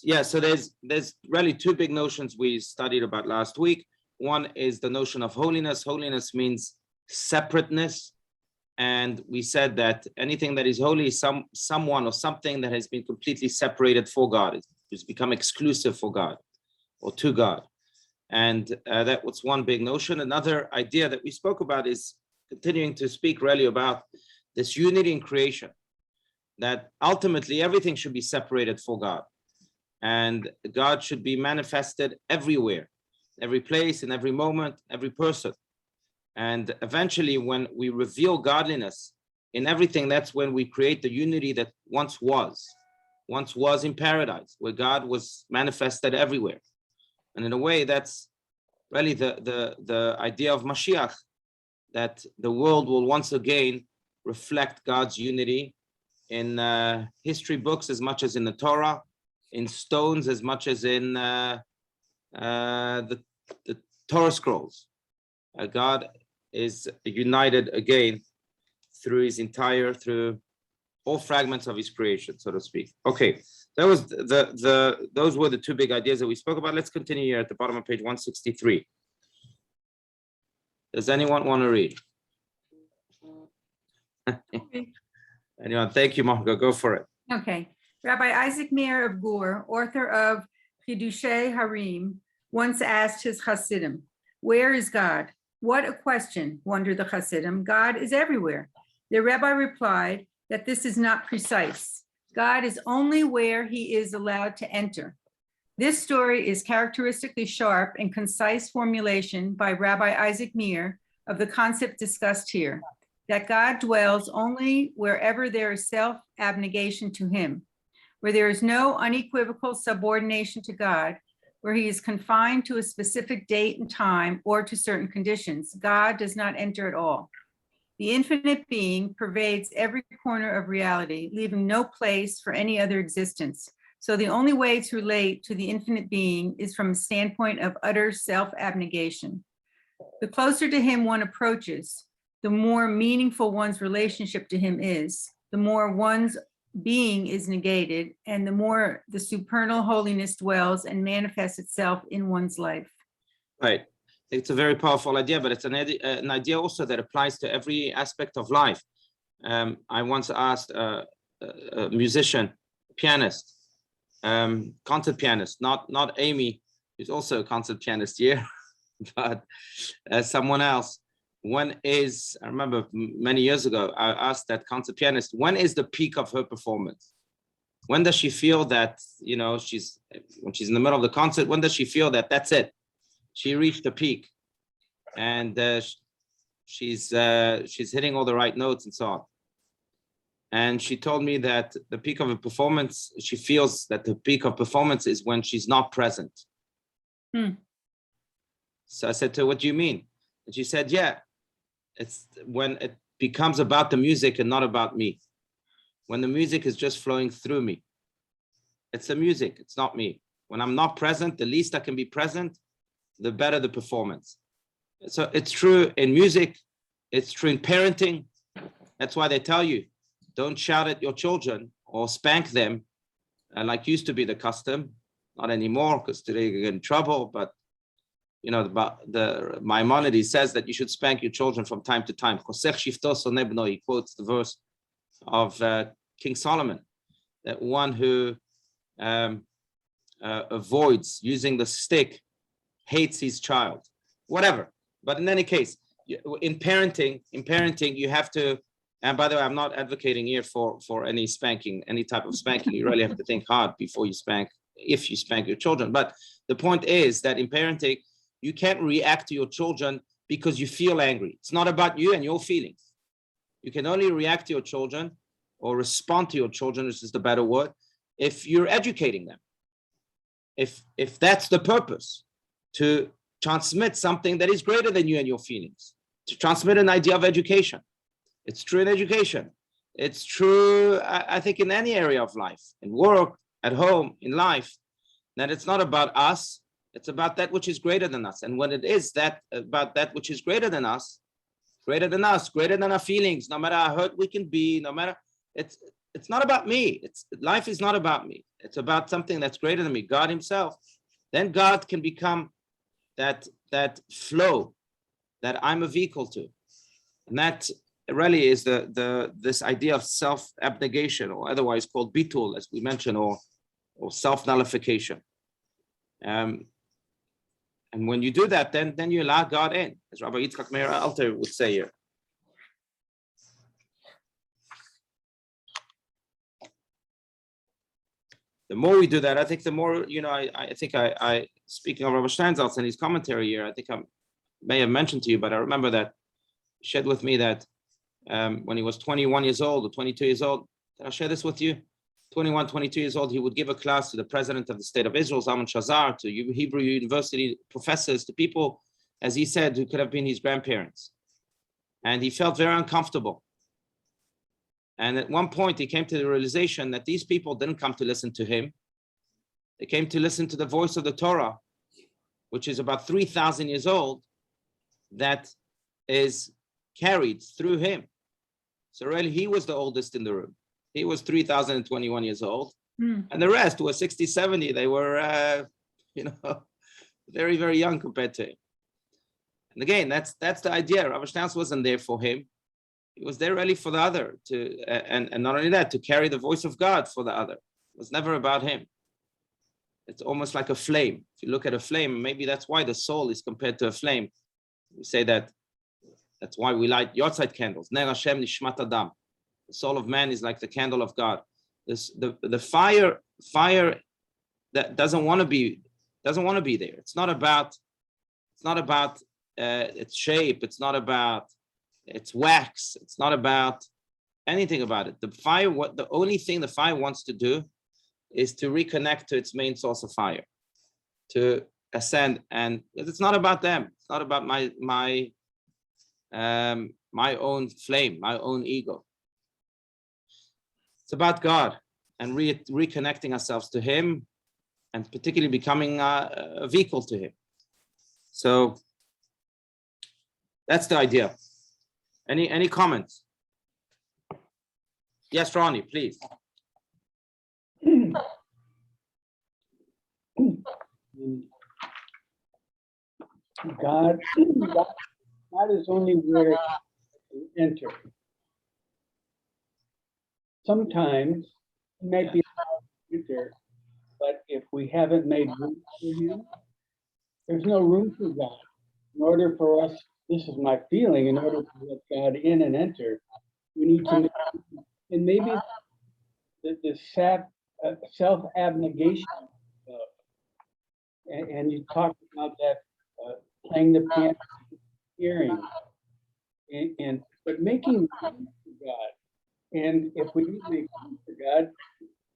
Yeah, so there's really two big notions we studied about last week. One is the notion of holiness. Holiness means separateness. And we said that anything that is holy is someone or something that has been completely separated for God. It's become exclusive for God or to God. And that was one big notion. Another idea that we spoke about is continuing to speak really about this unity in creation, that ultimately everything should be separated for God. And God should be manifested everywhere, every place, in every moment, every person. And eventually, when we reveal godliness in everything, that's when we create the unity that once was in paradise, where God was manifested everywhere. And in a way, that's really the idea of Mashiach, that the world will once again reflect God's unity in history books as much as in the Torah, in stones as much as in the Torah scrolls. God is united again through all fragments of his creation, so to speak. Okay, that was those were the two big ideas that we spoke about. Let's continue here at the bottom of page 163. Does anyone want to read? Okay. Anyone? Thank you, Margo. Go for it. Okay. Rabbi Isaac Meir of Gur, author of Chidushei Harim, once asked his Hasidim, "Where is God?" "What a question," wondered the Hasidim. "God is everywhere." The rabbi replied that this is not precise. God is only where he is allowed to enter. This story is characteristically sharp and concise formulation by Rabbi Isaac Meir of the concept discussed here, that God dwells only wherever there is self-abnegation to him, where there is no unequivocal subordination to God, where he is confined to a specific date and time or to certain conditions. God does not enter at all. The infinite being pervades every corner of reality, leaving no place for any other existence. So the only way to relate to the infinite being is from a standpoint of utter self-abnegation. The closer to him one approaches, the more meaningful one's relationship to him is, the more one's being is negated, and the more the supernal holiness dwells and manifests itself in one's life. Right. It's a very powerful idea, but it's an idea also that applies to every aspect of life. I once asked a musician, pianist, concert pianist, not Amy, who's also a concert pianist here, but someone else. I remember many years ago, I asked that concert pianist, when is the peak of her performance? When does she feel that, when she's in the middle of the concert, when does she feel that that's it? She reached the peak, and she's hitting all the right notes and so on. And she told me that the peak of a performance, she feels that the peak of performance is when she's not present. So I said to her, "What do you mean?" And she said, "Yeah, it's when it becomes about the music and not about me. When the music is just flowing through me. It's the music, it's not me. When I'm not present, the least I can be present, the better the performance." So it's true in music, it's true in parenting. That's why they tell you, don't shout at your children or spank them, like used to be the custom. Not anymore, because today you get in trouble, but the Maimonides says that you should spank your children from time to time. He quotes the verse of King Solomon, that one who avoids using the stick hates his child, whatever. But in any case, in parenting, you have to, and by the way, I'm not advocating here for any spanking, any type of spanking. You really have to think hard before you spank, if you spank your children. But the point is that in parenting, you can't react to your children because you feel angry. It's not about you and your feelings. You can only react to your children or respond to your children, which is the better word, if you're educating them. If that's the purpose, to transmit something that is greater than you and your feelings, to transmit an idea of education. It's true in education. It's true, I think, in any area of life, in work, at home, in life, that it's not about us. It's about that which is greater than us. And when it is about that which is greater than us, greater than our feelings, no matter how hurt we can be, no matter, it's not about me. Life is not about me. it's about something that's greater than me, God himself, then God can become that flow that I'm a vehicle to. And that really is this idea of self-abnegation, or otherwise called bitul, as we mentioned, or self-nullification. And when you do that, then you allow God in, as Rabbi Yitzchak Meir Alter would say here. The more we do that, I think the more, I think I speaking of Rabbi Steinsaltz and his commentary here, I think I may have mentioned to you, but I remember that he shared with me that when he was 21 years old or 22 years old, did I share this with you? 21, 22 years old, he would give a class to the president of the state of Israel, Zalman Shazar, to Hebrew University professors, to people, as he said, who could have been his grandparents. And he felt very uncomfortable. And at one point, he came to the realization that these people didn't come to listen to him. They came to listen to the voice of the Torah, which is about 3,000 years old, that is carried through him. So really, he was the oldest in the room. He was 3,021 years old. And the rest were 60, 70. They were, very, very young compared to him. And again, that's the idea. Rabbi Steinsaltz wasn't there for him. He was there really for the other, and not only that, to carry the voice of God for the other. It was never about him. It's almost like a flame. If you look at a flame, maybe that's why the soul is compared to a flame. We say that's why we light Yortzeit candles. Ner Hashem nishmat adam. The soul of man is like the candle of God. The fire that doesn't want to be there. It's not about its shape. It's not about its wax. It's not about anything about it. The fire, the only thing the fire wants to do is to reconnect to its main source of fire, to ascend. And it's not about them. It's not about my own flame, my own ego. It's about God and reconnecting ourselves to him, and particularly becoming a vehicle to him. So that's the idea. Any comments? Yes, Ronnie, please. God is only where you enter. Sometimes it may be enter, but if we haven't made room for him, there's no room for God. In order for us, this is my feeling, in order to let God in and enter, we need to make, and maybe the self-abnegation, and you talked about that, playing the piano, hearing, but making room for God. And if we need to make room for God,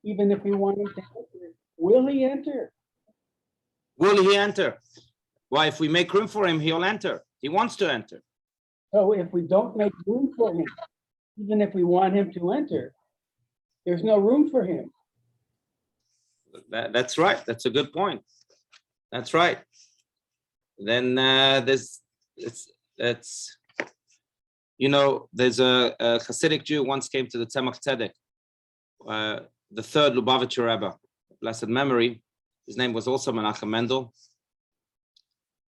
even if we want him to enter, will he enter? Will he enter? Why, if we make room for him, he'll enter. He wants to enter. So if we don't make room for him, even if we want him to enter, there's no room for him. That's right. That's a good point. That's right. Then there's a Hasidic Jew once came to the Tzemach Tzedek, the third Lubavitcher Rebbe, blessed memory. His name was also Menachem Mendel.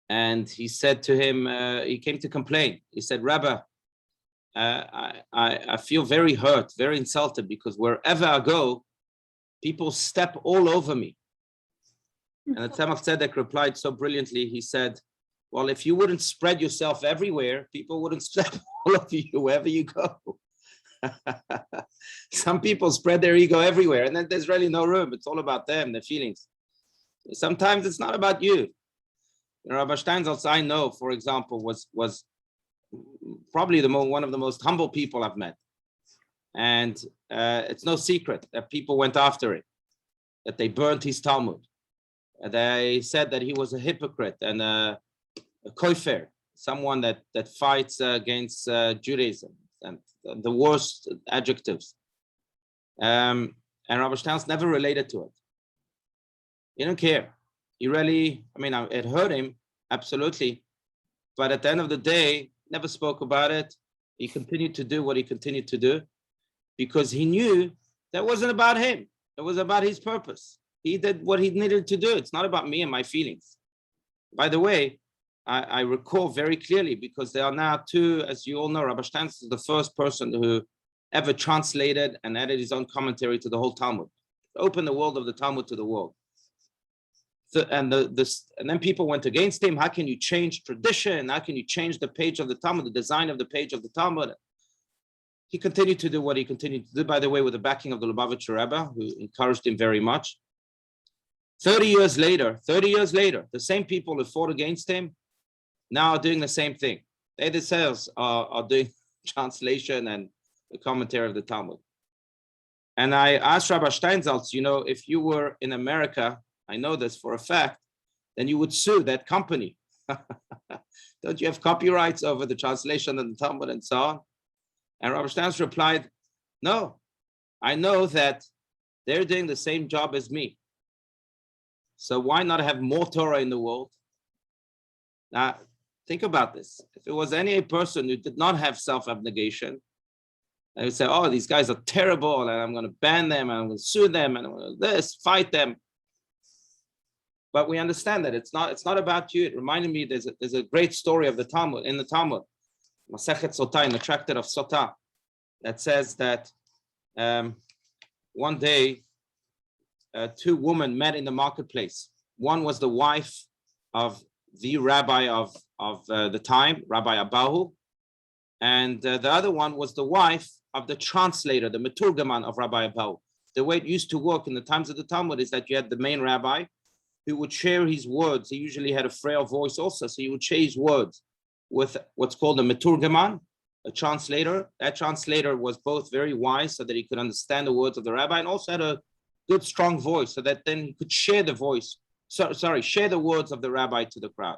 And he said to him, he came to complain. He said, Rebbe, I feel very hurt, very insulted, because wherever I go, people step all over me. And the Tzemach Tzedek replied so brilliantly. He said, well, if you wouldn't spread yourself everywhere, people wouldn't step all over you wherever you go. Some people spread their ego everywhere, and then there's really no room. It's all about them, their feelings. Sometimes it's not about you. Rabbi Steinsaltz, I know, for example, was probably one of the most humble people I've met. And it's no secret that people went after it, that they burnt his Talmud. They said that he was a hypocrite and a kofer, someone that fights against Judaism, and the worst adjectives. And Rabbi Steinsaltz never related to it. He didn't care. He really, it hurt him, absolutely. But at the end of the day, never spoke about it. He continued to do what he continued to do, because he knew that wasn't about him. It was about his purpose. He did what he needed to do. It's not about me and my feelings. By the way, I recall very clearly, because there are now two, as you all know, Rabbi Steinz is the first person who ever translated and added his own commentary to the whole Talmud, opened the world of the Talmud to the world. So, and then people went against him. How can you change tradition? How can you change the page of the Talmud, the design of the page of the Talmud? He continued to do what he continued to do, by the way, with the backing of the Lubavitcher Rebbe, who encouraged him very much. 30 years later, the same people who fought against him now are doing the same thing. They themselves are doing translation and the commentary of the Talmud. And I asked Rabbi Steinsaltz, if you were in America, I know this for a fact, then you would sue that company. Don't you have copyrights over the translation of the Talmud and so on? And Rabbi Steinsaltz replied, no, I know that they're doing the same job as me. So why not have more Torah in the world? Now, think about this. If it was any person who did not have self-abnegation, they would say, oh, these guys are terrible, and I'm going to ban them, and I'm going to sue them, and I'm going to fight them. But we understand that it's not about you. It reminded me, there's a great story of the Talmud, in the Talmud, Masechet Sotah, in the tractate of Sotah, that says that one day, two women met in the marketplace. One was the wife of the rabbi of the time, Rabbi Abahu, and the other one was the wife of the translator, the Meturgaman of Rabbi Abahu. The way it used to work in the times of the Talmud is that you had the main rabbi who would share his words. He usually had a frail voice also, so he would share his words with what's called a Meturgaman, a translator. That translator was both very wise so that he could understand the words of the rabbi, and also had a good, strong voice so that then he could share the voice, share the words of the rabbi to the crowd.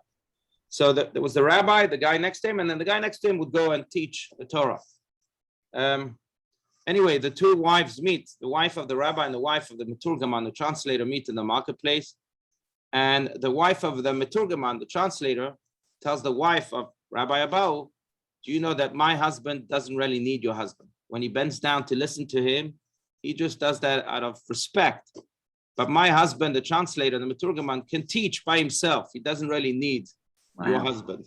So there was the rabbi, the guy next to him, and then the guy next to him would go and teach the Torah. Anyway, the two wives meet, the wife of the rabbi and the wife of the Meturgaman, the translator, meet in the marketplace. And the wife of the Meturgaman, the translator, tells the wife of Rabbi Abahu, do you know that my husband doesn't really need your husband? When he bends down to listen to him, he just does that out of respect. But my husband, the translator, the Meturgaman, can teach by himself. He doesn't really need your husband.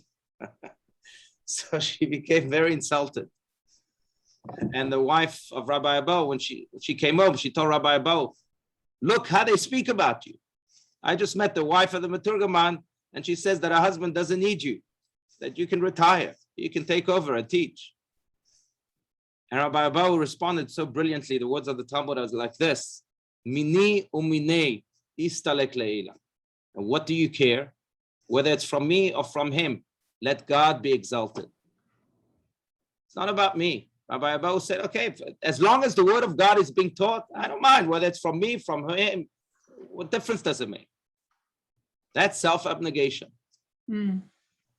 So she became very insulted. And the wife of Rabbi Abahu, when she came over, she told Rabbi Abahu, look how they speak about you. I just met the wife of the Meturgaman, and she says that her husband doesn't need you, that you can retire, you can take over and teach. And Rabbi Abahu responded so brilliantly. The words of the Talmud are like this: Mini umine istalek leila. And what do you care? Whether it's from me or from him, let God be exalted. It's not about me. Rabbi Abahu said, okay, as long as the word of God is being taught, I don't mind whether it's from me, from him. What difference does it make? That's self-abnegation.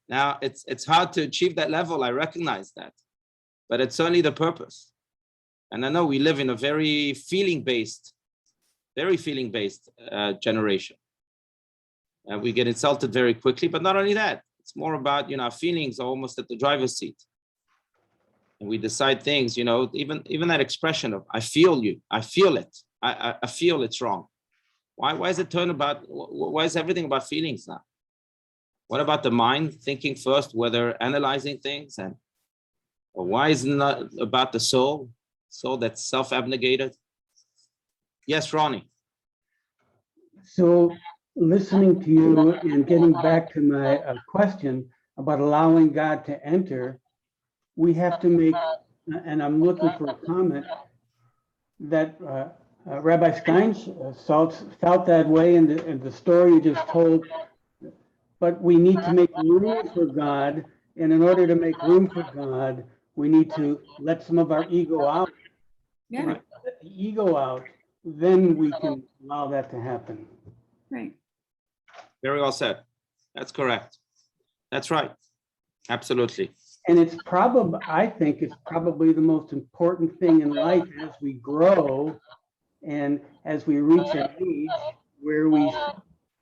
Now, it's hard to achieve that level. I recognize that. But it's certainly the purpose. And I know we live in a very feeling-based generation. And we get insulted very quickly, but not only that, it's more about, our feelings are almost at the driver's seat. And we decide things, even that expression of, I feel you, I feel it, I feel it's wrong. Why is it why is everything about feelings now? What about the mind thinking first, whether analyzing things, or why is it not about the soul that's self-abnegated? Yes, Ronnie. So listening to you and getting back to my question about allowing God to enter, we have to make, and I'm looking for a comment, that Rabbi Steins felt that way in the story you just told, but we need to make room for God, and in order to make room for God, we need to let some of our ego out. Yeah. Let the ego out, then we can allow that to happen. Right. Very well said. That's correct. That's right. Absolutely. And I think it's probably the most important thing in life as we grow and as we reach an age where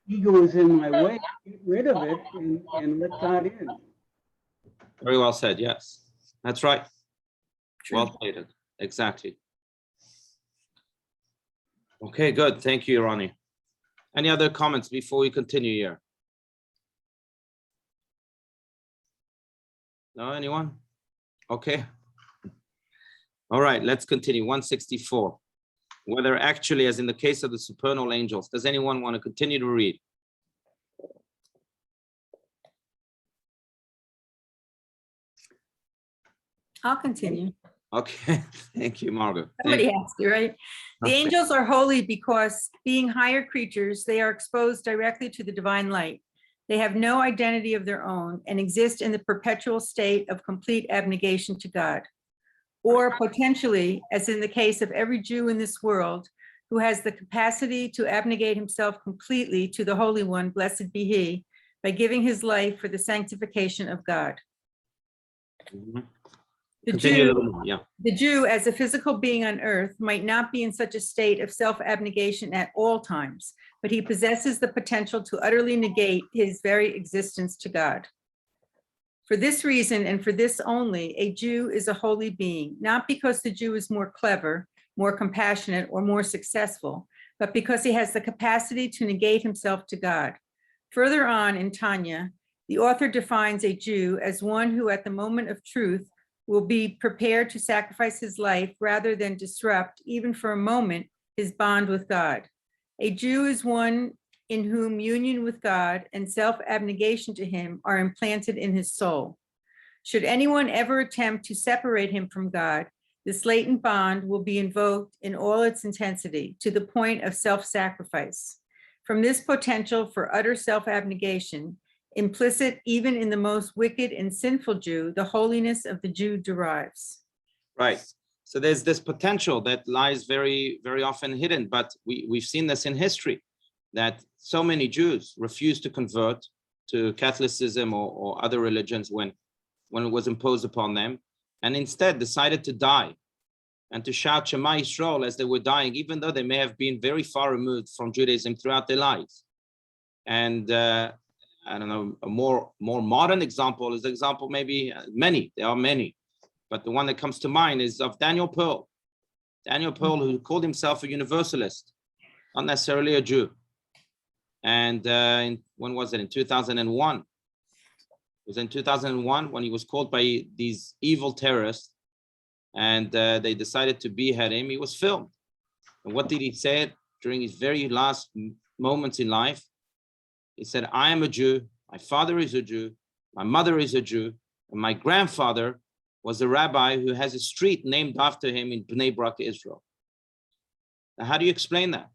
ego is in my way, get rid of it and let God in. Very well said. Yes, that's right. True. Well stated. Exactly. Okay, good. Thank you, Ronnie. Any other comments before we continue here? No, anyone? Okay. All right, let's continue. 164. Whether actually, as in the case of the supernal angels, does anyone want to continue to read? I'll continue. Okay, thank you, Margaret. Somebody has to, right? The Okay. angels are holy because, being higher creatures, they are exposed directly to the divine light. They have no identity of their own and exist in the perpetual state of complete abnegation to God. Or potentially, as in the case of every Jew in this world, who has the capacity to abnegate himself completely to the Holy One, blessed be he, by giving his life for the sanctification of God. Mhm. The Continue a Jew, little more. Yeah. the Jew, as a physical being on earth, might not be in such a state of self-abnegation at all times, but he possesses the potential to utterly negate his very existence to God. For this reason, and for this only, a Jew is a holy being, not because the Jew is more clever, more compassionate, or more successful, but because he has the capacity to negate himself to God. Further on in Tanya, the author defines a Jew as one who at the moment of truth will be prepared to sacrifice his life rather than disrupt, even for a moment, his bond with God. A Jew is one in whom union with God and self-abnegation to him are implanted in his soul. Should anyone ever attempt to separate him from God, this latent bond will be invoked in all its intensity to the point of self-sacrifice. From this potential for utter self-abnegation, implicit even in the most wicked and sinful Jew, the holiness of the Jew derives. Right. So there's this potential that lies very, very often hidden, but we've seen this in history, that so many Jews refused to convert to Catholicism or other religions when it was imposed upon them, and instead decided to die and to shout Shema Yisrael as they were dying, even though they may have been very far removed from Judaism throughout their lives. And I don't know, a more modern example is the example, maybe there are many, but the one that comes to mind is of Daniel Pearl. Daniel Pearl, who called himself a universalist, not necessarily a Jew. And when was it? In 2001. It was in 2001 when he was called by these evil terrorists, and they decided to behead him. He was filmed. And what did he say during his very last moments in life? He said, I am a Jew, my father is a Jew, my mother is a Jew, and my grandfather was a rabbi who has a street named after him in Bnei Brak, Israel. Now, how do you explain that?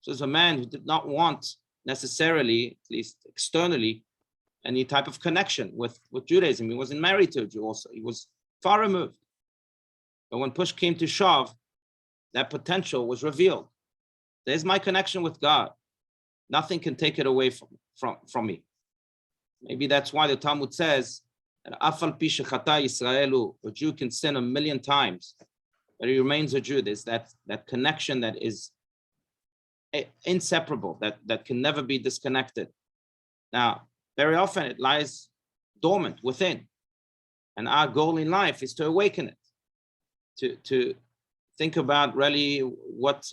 So as a man who did not want necessarily, at least externally, any type of connection with Judaism. He wasn't married to a Jew also. He was far removed. But when push came to shove, that potential was revealed. There's my connection with God. Nothing can take it away from me. Maybe that's why the Talmud says that Afal pi shechata Yisraelu, a Jew can sin 1,000,000 times, but he remains a Jew. There's that connection that is inseparable, that can never be disconnected. Now, very often it lies dormant within, and our goal in life is to awaken it, to think about really what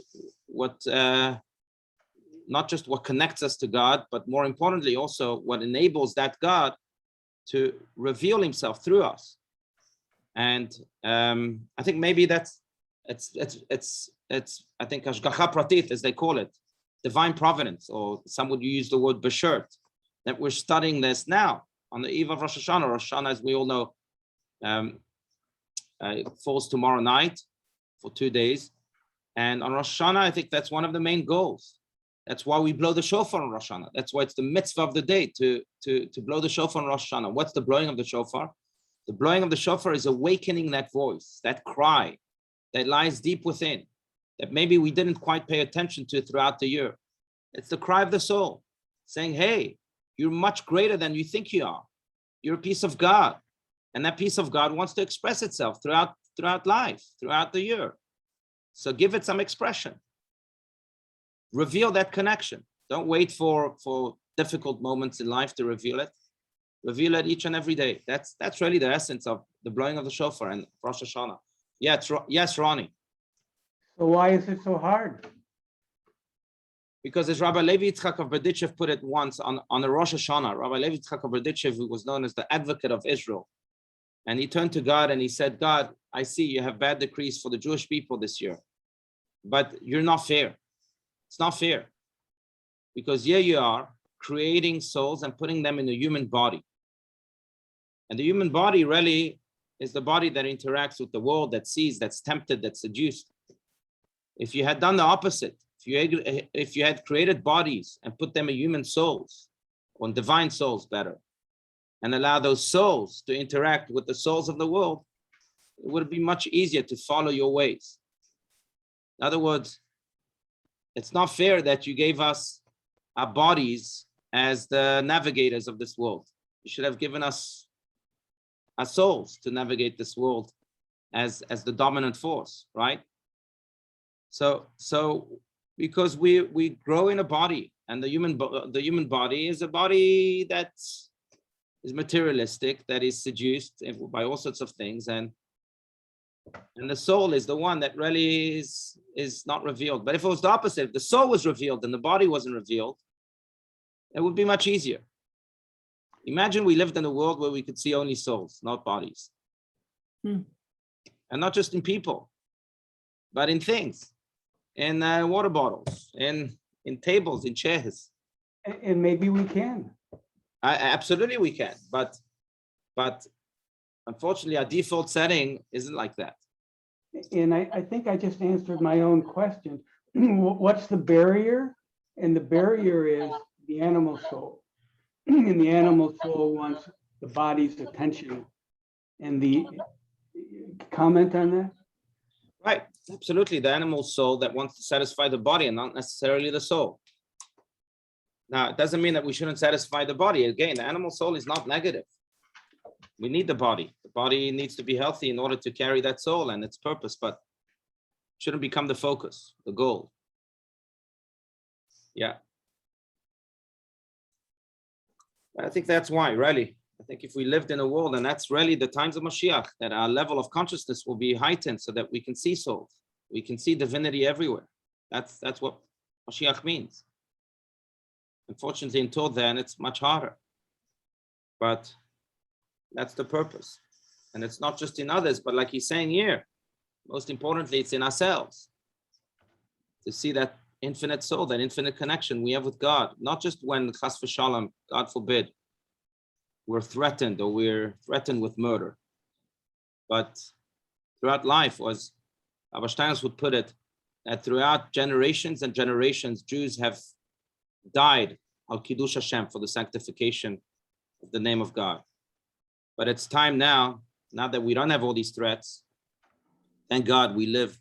not just what connects us to God, but more importantly also what enables that God to reveal himself through us. And I think maybe it's I think Hashgacha Pratit, as they call it, divine providence, or some would use the word beshert, that we're studying this now on the eve of Rosh Hashanah. Rosh Hashanah, as we all know, it falls tomorrow night for 2 days. And on Rosh Hashanah, I think that's one of the main goals. That's why we blow the shofar on Rosh Hashanah. That's why it's the mitzvah of the day to blow the shofar on Rosh Hashanah. What's the blowing of the shofar? The blowing of the shofar is awakening that voice, that cry that lies deep within, that maybe we didn't quite pay attention to throughout the year. It's the cry of the soul saying, hey, you're much greater than you think you are. You're a piece of God. And that piece of God wants to express itself throughout life, throughout the year. So give it some expression. Reveal that connection. Don't wait for difficult moments in life to reveal it. Reveal it each and every day. That's really the essence of the blowing of the shofar and Rosh Hashanah. Yeah, yes, Ronnie. So why is it so hard? Because as Rabbi Levi Yitzchak of Berdichev put it once on a Rosh Hashanah, Rabbi Levi Yitzchak of Berdichev, who was known as the advocate of Israel, and he turned to God and he said, God, I see you have bad decrees for the Jewish people this year, but you're not fair. It's not fair. Because here you are creating souls and putting them in a human body. And the human body really is the body that interacts with the world, that sees, that's tempted, that's seduced. If you had done the opposite, if you had created bodies and put them in human souls, or divine souls better, and allow those souls to interact with the souls of the world, it would be much easier to follow your ways. In other words, it's not fair that you gave us our bodies as the navigators of this world. You should have given us our souls to navigate this world as the dominant force, right? So because we grow in a body, and the human body is a body that is materialistic, that is seduced by all sorts of things, and the soul is the one that really is not revealed. But if it was the opposite, if the soul was revealed and the body wasn't revealed, it would be much easier. Imagine we lived in a world where we could see only souls, not bodies. And not just in people, but in things, in water bottles, in tables, in chairs. And maybe we can. Absolutely we can, but unfortunately our default setting isn't like that. And I think I just answered my own question. What's the barrier? And the barrier is the animal soul. And the animal soul wants the body's attention. And the comment on that? Right, absolutely. The animal soul that wants to satisfy the body and not necessarily the soul. Now, it doesn't mean that we shouldn't satisfy the body. Again, the animal soul is not negative. We need the body. The body needs to be healthy in order to carry that soul and its purpose, but shouldn't become the focus, the goal. Yeah. I think that's why, really. I think if we lived in a world, and that's really the times of Mashiach, that our level of consciousness will be heightened so that we can see souls. We can see divinity everywhere. That's what Mashiach means. Unfortunately, until then, it's much harder. But that's the purpose. And it's not just in others, but like he's saying here, most importantly, it's in ourselves. To see that infinite soul, that infinite connection we have with God, not just when, chas v'shalom, God forbid, we're threatened or we're threatened with murder. But throughout life, as Abba Steiners would put it, that throughout generations and generations, Jews have died al Kiddush Hashem, for the sanctification of the name of God. But it's time now that we don't have all these threats, thank God we live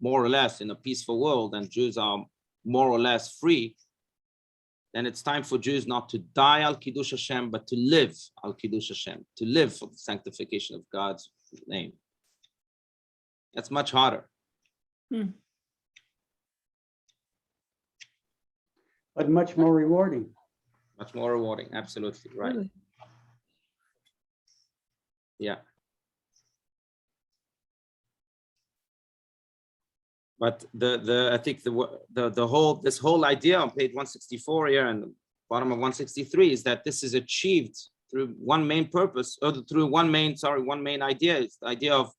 more or less in a peaceful world and Jews are more or less free, then it's time for Jews not to die al Kiddush Hashem, but to live al Kiddush Hashem, to live for the sanctification of God's name. That's much harder. But much more rewarding. Much more rewarding, absolutely, right. Really? Yeah. But I think this whole idea on page 164 here and the bottom of 163 is that this is achieved through one main purpose, or through one main idea. It's the idea of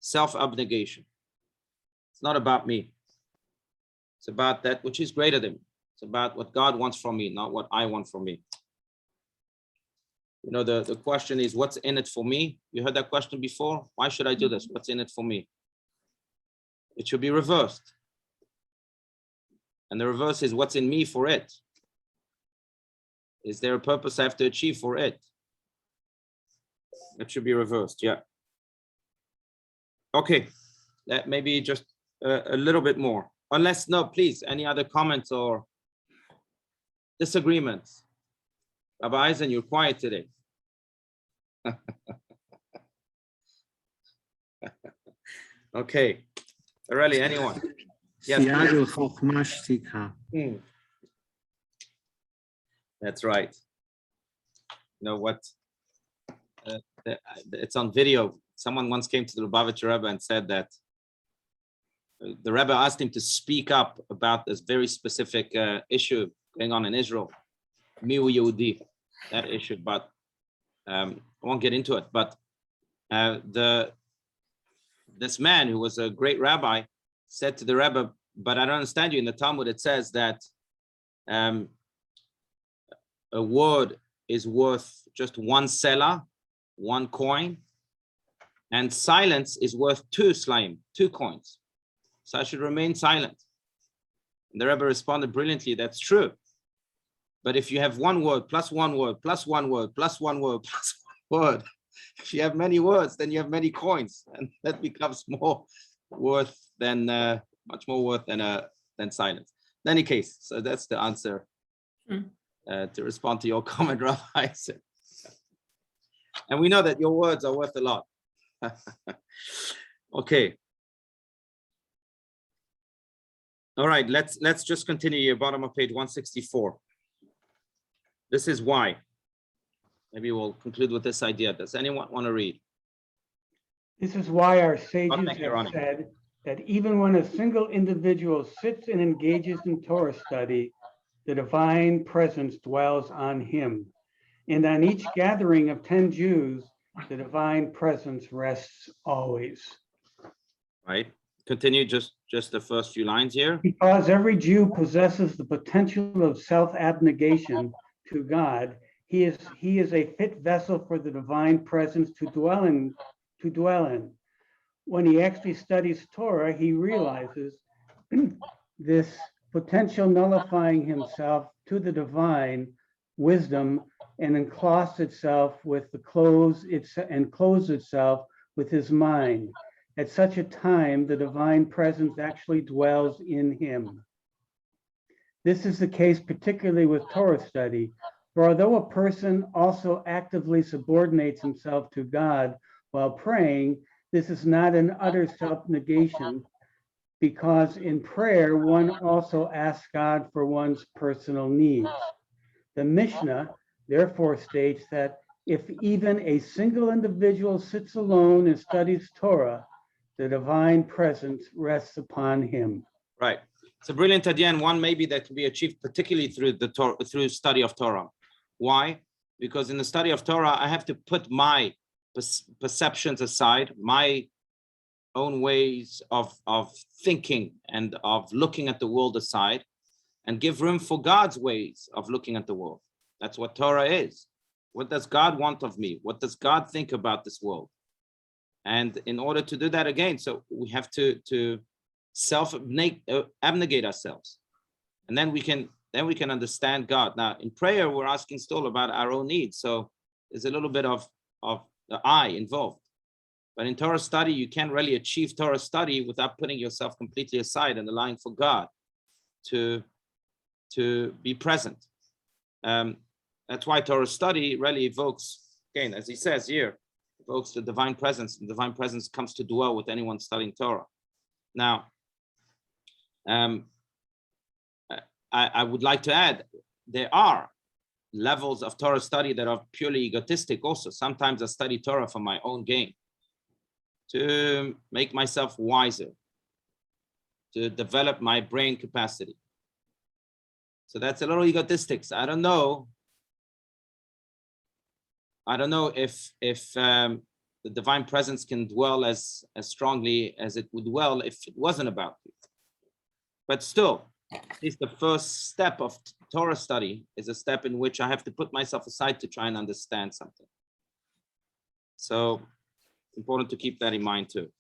self-abnegation. It's not about me. It's about that which is greater than me. It's about what God wants from me, not what I want from me. You know, the question is, what's in it for me? You heard that question before? Why should I do this? What's in it for me? It should be reversed. And the reverse is, what's in me for it? Is there a purpose I have to achieve for it? It should be reversed, yeah. Okay, that maybe just a little bit more. Unless, no, please, any other comments or disagreements? Rabbi Eisen, you're quiet today. Okay, really, anyone? Yes, that's right. You know what? It's on video. Someone once came to the Lubavitcher Rebbe and said that the Rebbe asked him to speak up about this very specific issue going on in Israel, Miu Yehudi, that issue. But I won't get into it. But this man who was a great rabbi said to the Rebbe, "But I don't understand you. In the Talmud, it says that a word is worth just one selah, one coin, and silence is worth two slaim, 2 coins. So I should remain silent." And the Rebbe responded brilliantly, "That's true. But if you have one word, plus one word, plus one word, plus one word, plus one word, if you have many words, then you have many coins, and that becomes more worth than much more worth than silence." In any case, so that's the answer to respond to your comment, Rabbi. And we know that your words are worth a lot. Okay. All right, let's just continue here, bottom of page 164. This is why. Maybe we'll conclude with this idea. Does anyone want to read? This is why our sages thank you, have Ronnie. said that even when a single individual sits and engages in Torah study, the divine presence dwells on him. And on each gathering of 10 Jews, the divine presence rests always. Right. Continue just the first few lines here. Because every Jew possesses the potential of self-abnegation to God, he is a fit vessel for the divine presence to dwell in. When he actually studies Torah, he realizes this potential nullifying himself to the divine wisdom and encloses itself with clothes itself with his mind. At such a time, the divine presence actually dwells in him. This is the case particularly with Torah study, for although a person also actively subordinates himself to God while praying, this is not an utter self-negation, because in prayer, one also asks God for one's personal needs. The Mishnah therefore states that if even a single individual sits alone and studies Torah, the divine presence rests upon him. Right. It's a brilliant idea, and one maybe that can be achieved particularly through study of Torah. Why? Because in the study of Torah, I have to put my perceptions aside, my own ways of thinking and of looking at the world aside, and give room for God's ways of looking at the world. That's what Torah is. What does God want of me? What does God think about this world? And in order to do that again, so we have to self-abnegate ourselves, and then we can understand God. Now, in prayer, we're asking still about our own needs, so there's a little bit of the I involved. But in Torah study, you can't really achieve Torah study without putting yourself completely aside and allowing for God to be present. That's why Torah study really evokes, again, as he says here, evokes the divine presence. The divine presence comes to dwell with anyone studying Torah. Now, I would like to add, there are levels of Torah study that are purely egotistic also. Sometimes I study Torah for my own gain, to make myself wiser, to develop my brain capacity. So that's a little egotistic. So I don't know if the divine presence can dwell as strongly as it would dwell if it wasn't about you. But still, at least the first step of Torah study is a step in which I have to put myself aside to try and understand something. So it's important to keep that in mind too.